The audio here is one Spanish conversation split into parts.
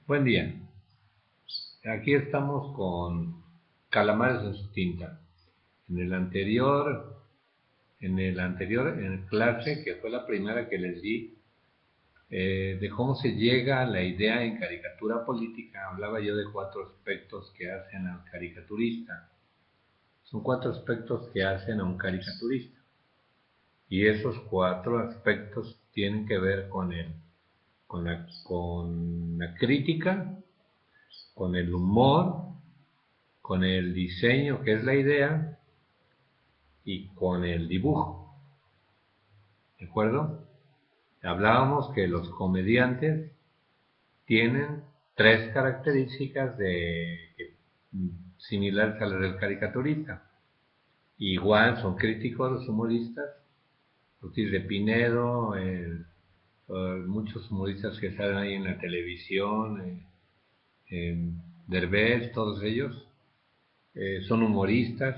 Buen día. Aquí estamos con calamares en su tinta. En el anterior, en clase, que fue la primera que les di, de cómo se llega a la idea en caricatura política, hablaba yo de cuatro aspectos que hacen al caricaturista. Son cuatro aspectos que hacen a un caricaturista. Y esos cuatro aspectos tienen que ver con la crítica, con el humor, con el diseño, que es la idea, y con el dibujo. ¿De acuerdo? Hablábamos que los comediantes tienen tres características similares a las del caricaturista. Igual son críticos los humoristas, Ortiz de Pinedo, muchos humoristas que salen ahí en la televisión, Derbez, todos ellos, son humoristas,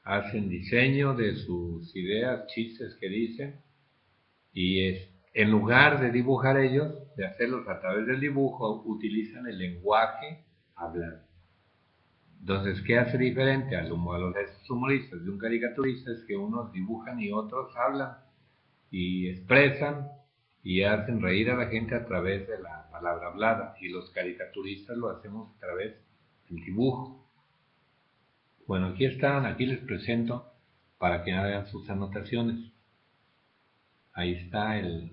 hacen diseño de sus ideas, chistes que dicen, en lugar de dibujar ellos, de hacerlos a través del dibujo, utilizan el lenguaje hablado. Entonces, ¿qué hace diferente a los humoristas de un caricaturista? Es que unos dibujan y otros hablan y expresan y hacen reír a la gente a través de la palabra hablada, y los caricaturistas lo hacemos a través del dibujo. Bueno, aquí están, aquí les presento para que hagan sus anotaciones. Ahí está en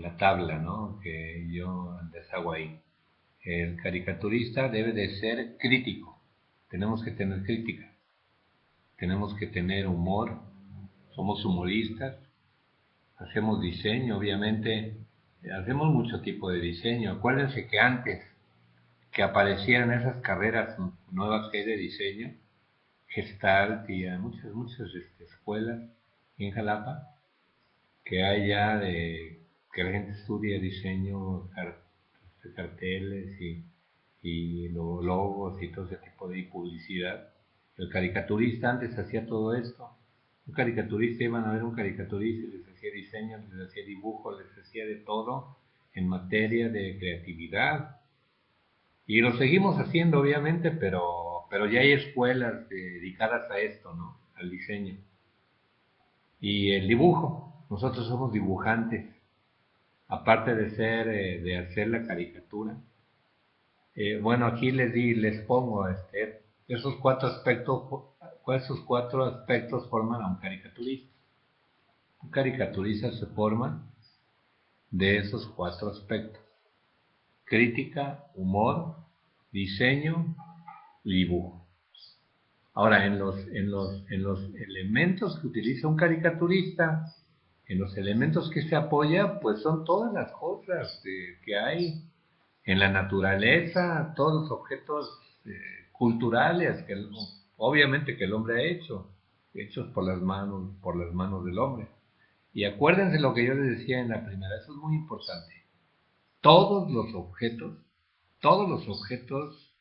la tabla, ¿no?, que yo les hago ahí. El caricaturista debe de ser crítico. Tenemos que tener crítica. Tenemos que tener humor. Somos humoristas. Hacemos diseño, obviamente. Hacemos mucho tipo de diseño. Acuérdense que antes que aparecieran esas carreras nuevas que hay de diseño, Gestalt y muchas escuelas en Jalapa, que hay ya de que la gente estudia diseño, carteles y logos y todo ese tipo de publicidad. El caricaturista antes hacía todo esto. Un caricaturista, iban a ver un caricaturista y les hacía diseño, les hacía dibujo, les hacía de todo en materia de creatividad. Y lo seguimos haciendo, obviamente, pero ya hay escuelas dedicadas a esto, ¿no? Al diseño. Y el dibujo. Nosotros somos dibujantes, aparte de hacer la caricatura. Bueno, aquí les pongo esos cuatro aspectos forman a un caricaturista. Un caricaturista se forma de esos cuatro aspectos: crítica, humor, diseño y dibujo. Ahora, en los elementos que utiliza un caricaturista, en los elementos que se apoya, pues son todas las cosas que hay en la naturaleza, todos los objetos culturales que obviamente que el hombre ha hecho, hechos por las manos del hombre. Y acuérdense lo que yo les decía en la primera, eso es muy importante. Todos los objetos, todos los objetos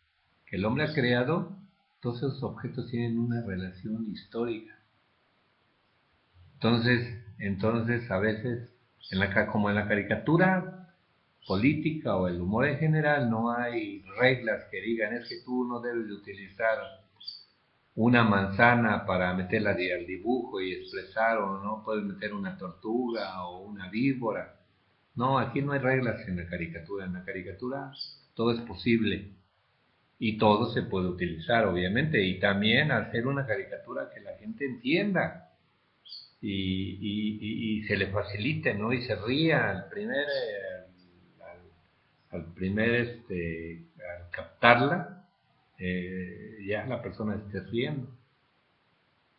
que el hombre ha creado, todos esos objetos tienen una relación histórica. Entonces a veces, como en la caricatura política o el humor en general, no hay reglas que digan es que tú no debes de utilizar una manzana para meterla al dibujo y expresar, o no puedes meter una tortuga o una víbora. No, aquí no hay reglas en la caricatura. En la caricatura todo es posible y todo se puede utilizar, obviamente, y también hacer una caricatura que la gente entienda y se le facilite, ¿no? Y se ría al captarla, ya la persona esté riendo.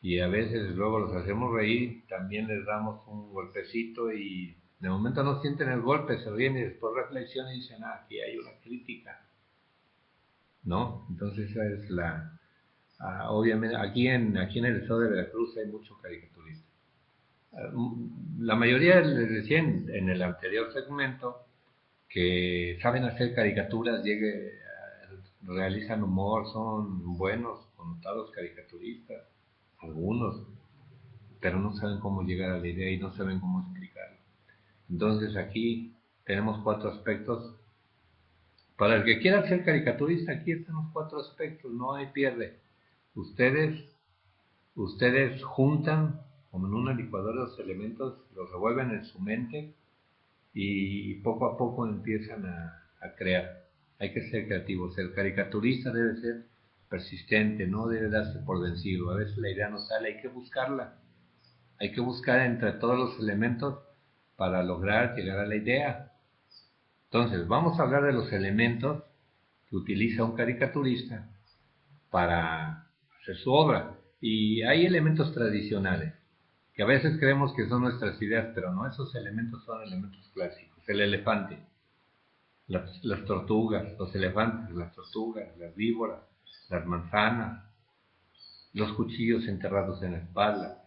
Y a veces luego los hacemos reír, también les damos un golpecito y de momento no sienten el golpe, se ríen y después reflexionan y dicen, aquí hay una crítica, ¿no? Entonces esa es obviamente, aquí en el estado de Veracruz hay mucho caricaturista. La mayoría les decía en el anterior segmento que saben hacer caricaturas, realizan humor, son buenos, connotados caricaturistas, algunos, pero no saben cómo llegar a la idea y no saben cómo explicarlo. Entonces aquí tenemos cuatro aspectos Para el que quiera ser caricaturista, aquí están los 4 aspectos, no hay pierde. Ustedes, ustedes juntan como en una licuadora los elementos, los revuelven en su mente y poco a poco empiezan a crear. Hay que ser creativos. El caricaturista debe ser persistente, no debe darse por vencido. A veces la idea no sale, hay que buscarla. Hay que buscar entre todos los elementos para lograr llegar a la idea. Entonces, vamos a hablar de los elementos que utiliza un caricaturista para hacer su obra. Y hay elementos tradicionales, que a veces creemos que son nuestras ideas, pero no, esos elementos son elementos clásicos. El elefante, las tortugas, los elefantes, las tortugas, las víboras, las manzanas, los cuchillos enterrados en la espalda,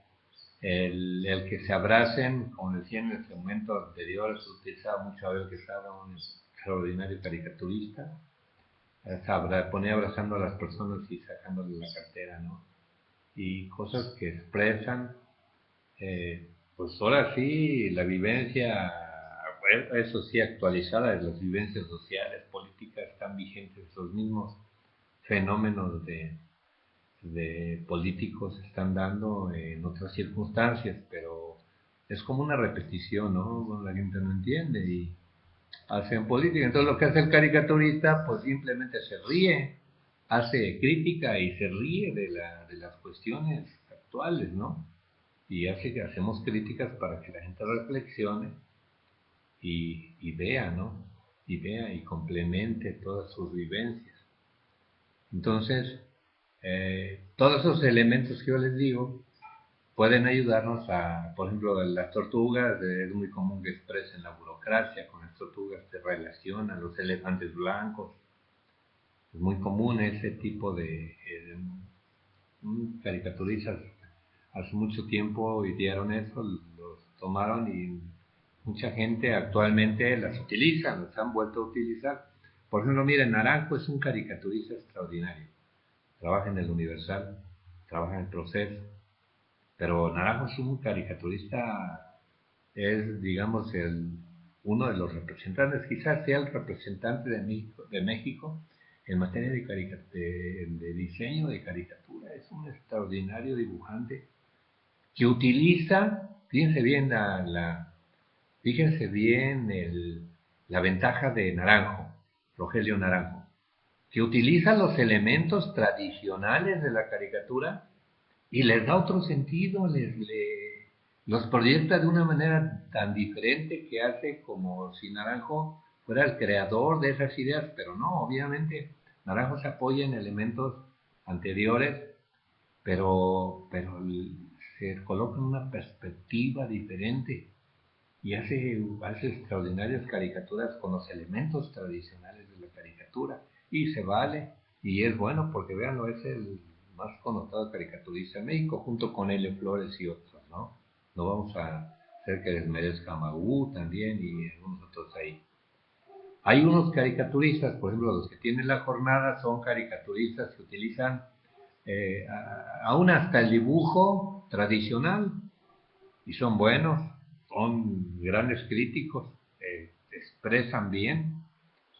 el que se abracen, como decía en el segmento anterior, se utilizaba mucho Abel Quesada, un extraordinario caricaturista, ponía abrazando a las personas y sacándole la cartera, ¿no? Y cosas que expresan, pues ahora sí, la vivencia, eso sí, actualizada, las vivencias sociales, políticas están vigentes, los mismos fenómenos de políticos se están dando en otras circunstancias, pero es como una repetición, ¿no? La gente no entiende y hacen política. Entonces lo que hace el caricaturista, pues simplemente se ríe, hace crítica y se ríe de las cuestiones actuales, ¿no? Y hace que hacemos críticas para que la gente reflexione y vea, ¿no? Y vea y complemente todas sus vivencias. Entonces, todos esos elementos que yo les digo pueden ayudarnos a, por ejemplo, las tortugas, es muy común que expresen la burocracia, con las tortugas se relacionan, los elefantes blancos, es muy común ese tipo de caricaturistas. Hace mucho tiempo idearon eso, los tomaron y mucha gente actualmente las utiliza, las han vuelto a utilizar. Por ejemplo, miren, Naranjo es un caricaturista extraordinario. Trabaja en el Universal, trabaja en el Proceso, pero Naranjo es un caricaturista, es, digamos, uno de los representantes, quizás sea el representante de México en materia de diseño de caricatura. Es un extraordinario dibujante que utiliza, fíjense bien la ventaja de Naranjo, Rogelio Naranjo, que utiliza los elementos tradicionales de la caricatura y les da otro sentido, los proyecta de una manera tan diferente que hace como si Naranjo fuera el creador de esas ideas, pero no, obviamente Naranjo se apoya en elementos anteriores, pero se coloca en una perspectiva diferente y hace extraordinarias caricaturas con los elementos tradicionales de la caricatura y se vale y es bueno porque véanlo, es el más connotado caricaturista en México junto con Helio Flores y otros, ¿no? No vamos a hacer que desmerezca a Magú también y algunos otros ahí. Hay unos caricaturistas, por ejemplo, los que tienen la jornada son caricaturistas que utilizan aún hasta el dibujo tradicional y son buenos, son grandes críticos, expresan bien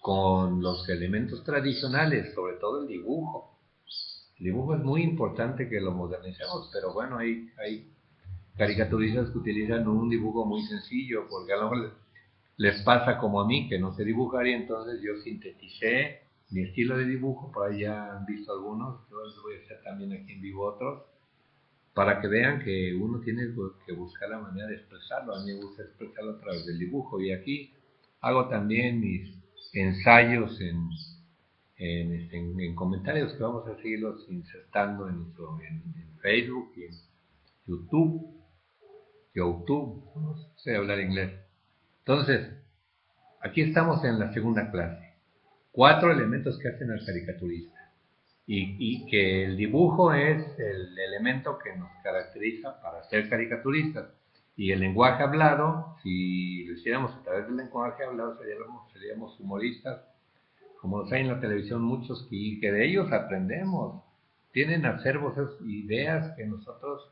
con los elementos tradicionales, sobre todo el dibujo. El dibujo es muy importante que lo modernicemos, pero bueno, hay caricaturistas que utilizan un dibujo muy sencillo, porque a lo mejor les pasa como a mí, que no sé dibujar, y entonces yo sinteticé mi estilo de dibujo, por ahí ya han visto algunos, yo les voy a hacer también aquí en vivo otros, para que vean que uno tiene que buscar la manera de expresarlo. A mí me gusta expresarlo a través del dibujo y aquí hago también mis ensayos en comentarios que vamos a seguirlos insertando en Facebook y en YouTube, no sé hablar inglés. Entonces, aquí estamos en la segunda clase. 4 elementos que hacen al caricaturista. Y que el dibujo es el elemento que nos caracteriza para ser caricaturistas. Y el lenguaje hablado, si lo hiciéramos a través del lenguaje hablado, seríamos humoristas, como los hay en la televisión muchos, y que de ellos aprendemos. Tienen acervos, ideas que nosotros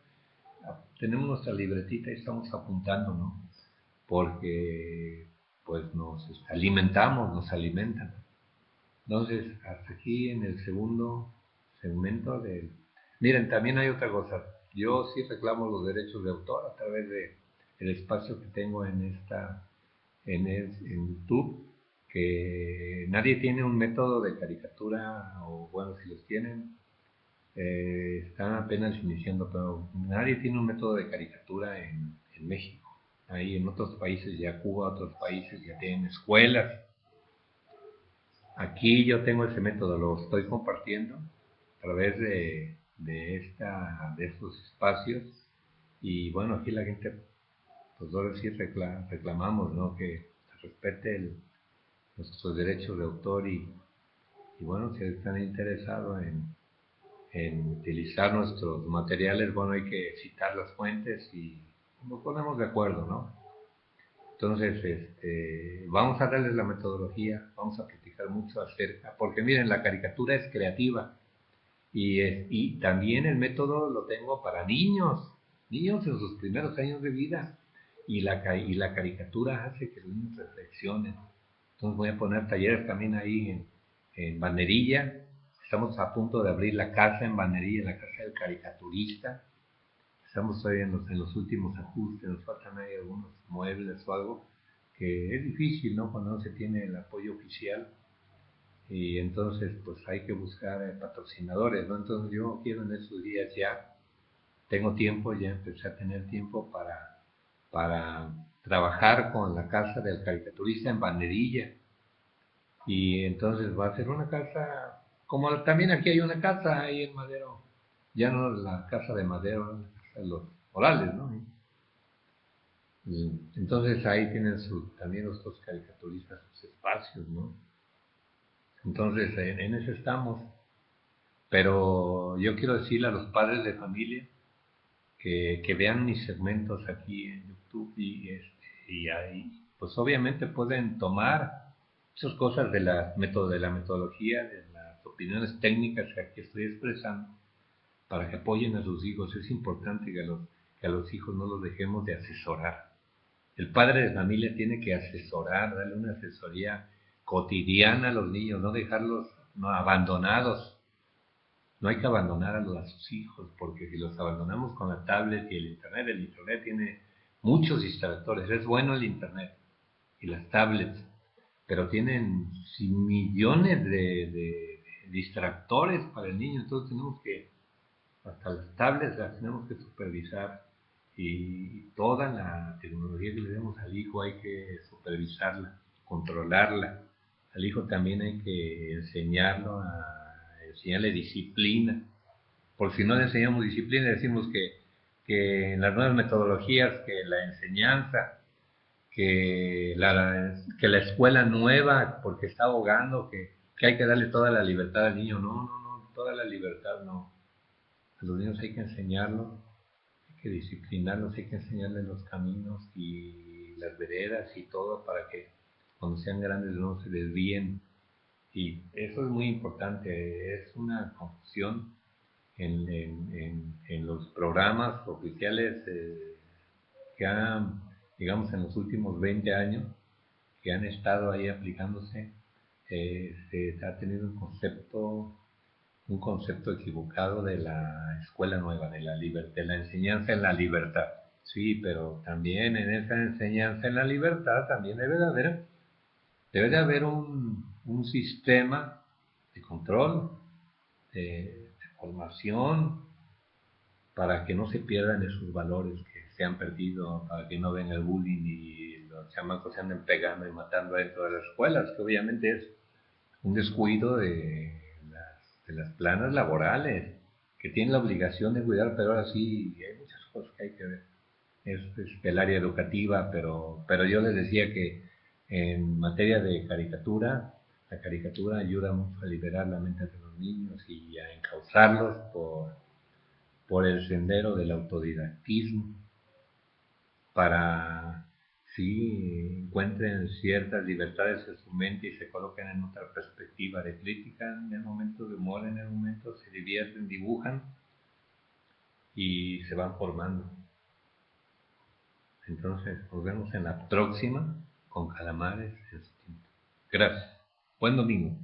tenemos nuestra libretita y estamos apuntando, ¿no? Porque pues nos alimentan. Entonces, hasta aquí en el segundo segmento del... Miren, también hay otra cosa. Yo sí reclamo los derechos de autor a través de el espacio que tengo en en YouTube, que nadie tiene un método de caricatura, o bueno, si los tienen, están apenas iniciando, pero nadie tiene un método de caricatura en México. Ahí en otros países, ya Cuba, otros países ya tienen escuelas. Aquí yo tengo ese método, lo estoy compartiendo a través de estos espacios. Y bueno, aquí la gente, pues ahora sí reclamamos, ¿no? Que se respete nuestros derechos de autor y bueno, si están interesados en utilizar nuestros materiales, bueno, hay que citar las fuentes y nos ponemos de acuerdo, ¿no? Entonces, vamos a darles la metodología, vamos a platicar mucho acerca, porque miren, la caricatura es creativa y también el método lo tengo para niños en sus primeros años de vida, y la caricatura hace que los niños reflexionen. Entonces voy a poner talleres también ahí en Banderilla. Estamos a punto de abrir la casa en Banderilla, la casa del caricaturista. Estamos todavía en los últimos ajustes, nos faltan ahí algunos muebles o algo, que es difícil, ¿no? Cuando no se tiene el apoyo oficial, y entonces pues hay que buscar patrocinadores, ¿no? Entonces yo quiero en estos días ya, tengo tiempo, ya empecé a tener tiempo para trabajar con la casa del caricaturista en Banderilla, y entonces va a ser una casa, como también aquí hay una casa ahí en Madero, ya no la casa de Madero, la casa de los Morales, ¿no? Y entonces ahí tienen también los dos caricaturistas sus espacios, ¿no? Entonces en eso estamos. Pero yo quiero decirle a los padres de familia que vean mis segmentos aquí en YouTube y ahí, pues obviamente pueden tomar muchas cosas de la metodología, de las opiniones técnicas que aquí estoy expresando, para que apoyen a sus hijos. Es importante que a los hijos no los dejemos de asesorar. El padre de familia tiene que asesorar, darle una asesoría cotidiana a los niños, no dejarlos no, abandonados. No hay que abandonar a sus hijos, porque si los abandonamos con la tablet y el internet tiene muchos distractores. Es bueno el internet y las tablets, pero tienen millones de distractores para el niño. Entonces tenemos que, hasta las tablets las tenemos que supervisar, y toda la tecnología que le demos al hijo hay que supervisarla, controlarla. Al hijo también hay que enseñarle disciplina. Por si no le enseñamos disciplina, decimos que en las nuevas metodologías, que la enseñanza, que la escuela nueva, porque está ahogando, que hay que darle toda la libertad al niño. No, no, no, toda la libertad no. A los niños hay que enseñarlos, hay que disciplinarlos, hay que enseñarles los caminos y las veredas y todo, para que cuando sean grandes no se desvíen. Y eso es muy importante, es una confusión en los programas oficiales que han, digamos, en los últimos 20 años, que han estado ahí aplicándose. Se ha tenido un concepto equivocado de la escuela nueva, de la enseñanza en la libertad. Sí, pero también en esa enseñanza en la libertad también debe de haber un sistema de control, de formación, para que no se pierdan esos valores que se han perdido, para que no venga el bullying y los chamacos se anden pegando y matando dentro de las escuelas, que obviamente es un descuido de las planas laborales, que tienen la obligación de cuidar, pero ahora sí hay muchas cosas que hay que ver. Es el área educativa, pero yo les decía que en materia de caricatura, la caricatura ayuda mucho a liberar la mente de los niños y a encauzarlos por el sendero del autodidactismo, para si encuentren ciertas libertades en su mente y se coloquen en otra perspectiva de crítica, en el momento de humor, en el momento se divierten, dibujan y se van formando. Entonces nos vemos en la próxima con Calamares. Gracias. Buen domingo.